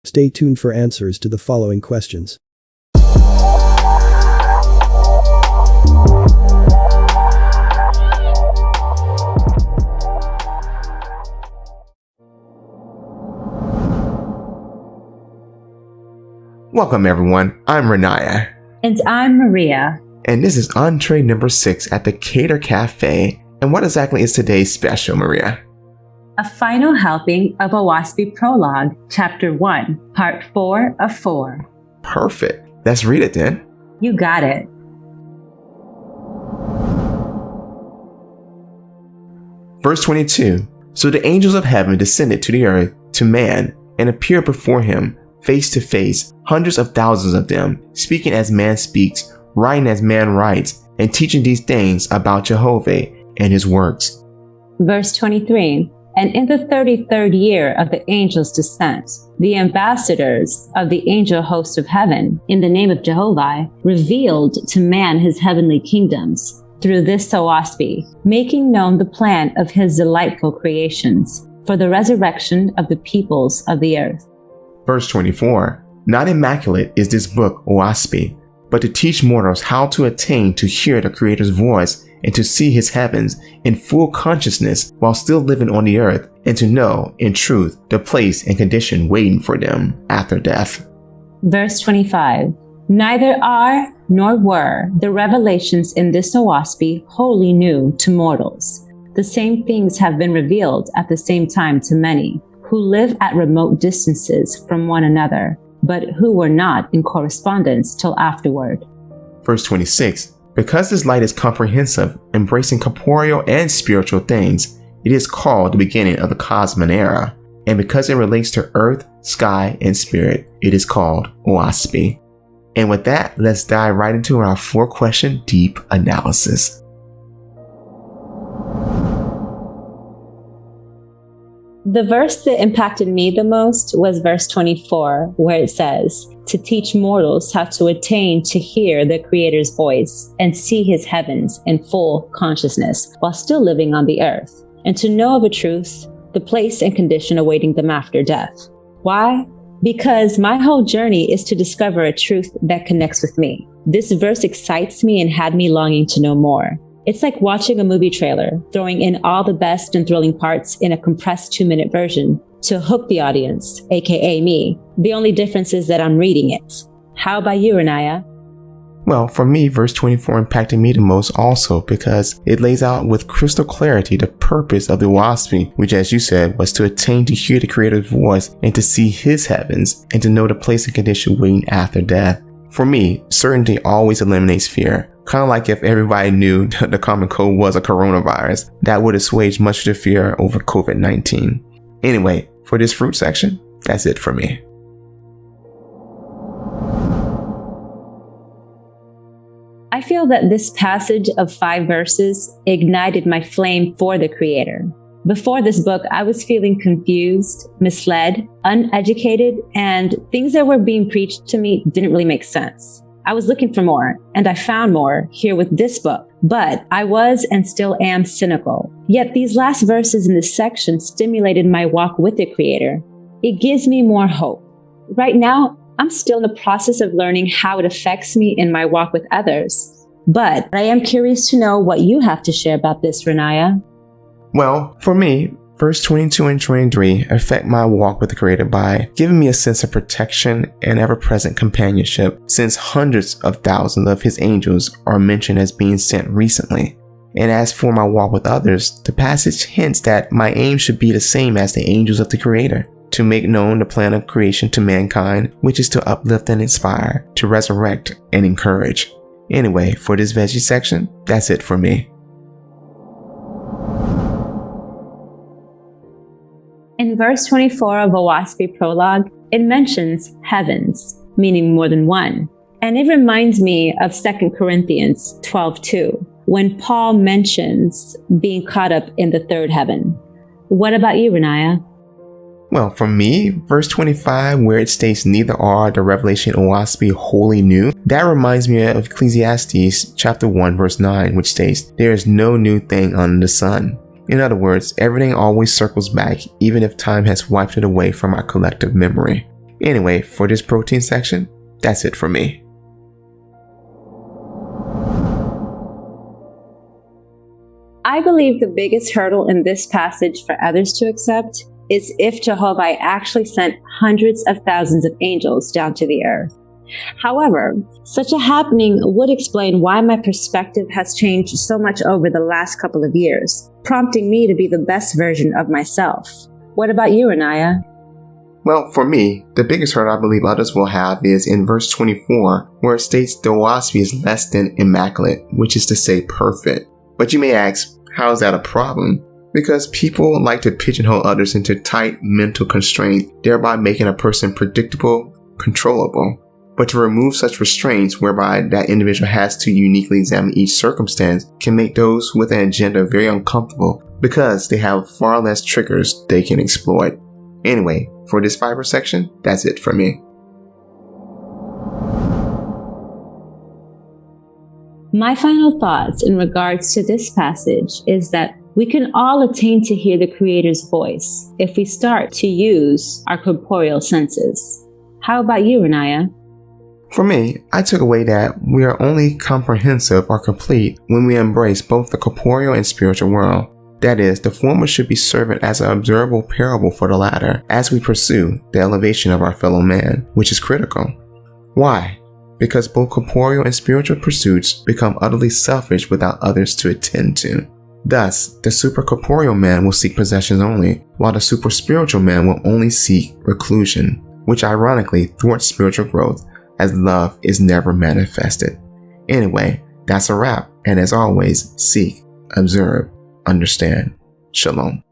Stay tuned for answers to the following questions. Welcome everyone, I'm Raniyah. And I'm Maria. And this is entree number 6 at the Cater Cafe. And what exactly is today's special, Maria? A final helping of a Waspy Prologue, Chapter 1, Part 4 of 4. Perfect. Let's read it then. You got it. Verse 22. So the angels of heaven descended to the earth to man and appeared before him face to face, hundreds of thousands of them, speaking as man speaks, writing as man writes, and teaching these things about Jehovah and his works. Verse 23. And in the 33rd year of the angel's descent, the ambassadors of the angel host of heaven, in the name of Jehovah, revealed to man his heavenly kingdoms through this Waspy, making known the plan of his delightful creations for the resurrection of the peoples of the earth. Verse 24. Not immaculate is this book, Waspy, but to teach mortals how to attain to hear the Creator's voice and to see his heavens in full consciousness while still living on the earth, and to know, in truth, the place and condition waiting for them after death. Verse 25. Neither are nor were the revelations in this Waspy wholly new to mortals. The same things have been revealed at the same time to many, who live at remote distances from one another, but who were not in correspondence till afterward. Verse 26. Because this light is comprehensive, embracing corporeal and spiritual things, it is called the beginning of the cosmic era. And because it relates to earth, sky, and spirit, it is called Waspy. And with that, let's dive right into our 4-question deep analysis. The verse that impacted me the most was verse 24, where it says, to teach mortals how to attain to hear the Creator's voice and see his heavens in full consciousness while still living on the earth, and to know of a truth, the place and condition awaiting them after death. Why? Because my whole journey is to discover a truth that connects with me. This verse excites me and had me longing to know more. It's like watching a movie trailer, throwing in all the best and thrilling parts in a compressed 2-minute version to hook the audience, aka me. The only difference is that I'm reading it. How about you, Raniyah? Well, for me, verse 24 impacted me the most also because it lays out with crystal clarity the purpose of the Waspy, which, as you said, was to attain to hear the Creator's voice and to see his heavens and to know the place and condition waiting after death. For me, certainty always eliminates fear. Kind of like if everybody knew the common cold was a coronavirus, that would assuage much of the fear over COVID-19. Anyway, for this fruit section, that's it for me. I feel that this passage of 5 verses ignited my flame for the Creator. Before this book, I was feeling confused, misled, uneducated, and things that were being preached to me didn't really make sense. I was looking for more, and I found more here with this book, but I was and still am cynical. Yet these last verses in this section stimulated my walk with the Creator. It gives me more hope. Right now, I'm still in the process of learning how it affects me in my walk with others. But I am curious to know what you have to share about this, Raniyah. Well, for me, verse 22 and 23 affect my walk with the Creator by giving me a sense of protection and ever-present companionship, since hundreds of thousands of his angels are mentioned as being sent recently. And as for my walk with others, the passage hints that my aim should be the same as the angels of the Creator, to make known the plan of creation to mankind, which is to uplift and inspire, to resurrect and encourage. Anyway, for this veggie section, that's it for me. In verse 24 of a Waspy Prologue, it mentions heavens, meaning more than one. And it reminds me of 2 Corinthians 12:2, when Paul mentions being caught up in the third heaven. What about you, Raniyah? Well, for me, verse 25, where it states neither are the revelation or Waspy wholly new, that reminds me of Ecclesiastes chapter 1 verse 9, which states, there is no new thing under the sun. In other words, everything always circles back, even if time has wiped it away from our collective memory. Anyway, for this protein section, that's it for me. I believe the biggest hurdle in this passage for others to accept is if Jehovah actually sent hundreds of thousands of angels down to the earth. However, such a happening would explain why my perspective has changed so much over the last couple of years, prompting me to be the best version of myself. What about you, Raniyah? Well, for me, the biggest hurdle I believe others will have is in verse 24, where it states the waspi is less than immaculate, which is to say perfect. But you may ask, how is that a problem? Because people like to pigeonhole others into tight mental constraints, thereby making a person predictable, controllable. But to remove such restraints whereby that individual has to uniquely examine each circumstance can make those with an agenda very uncomfortable because they have far less triggers they can exploit. Anyway, for this fiber section, that's it for me. My final thoughts in regards to this passage is that we can all attain to hear the Creator's voice if we start to use our corporeal senses. How about you, Raniyah? For me, I took away that we are only comprehensive or complete when we embrace both the corporeal and spiritual world. That is, the former should be servant as an observable parable for the latter as we pursue the elevation of our fellow man, which is critical. Why? Because both corporeal and spiritual pursuits become utterly selfish without others to attend to. Thus, the supercorporeal man will seek possessions only, while the superspiritual man will only seek reclusion, which ironically thwarts spiritual growth as love is never manifested. Anyway, that's a wrap, and as always, seek, observe, understand. Shalom.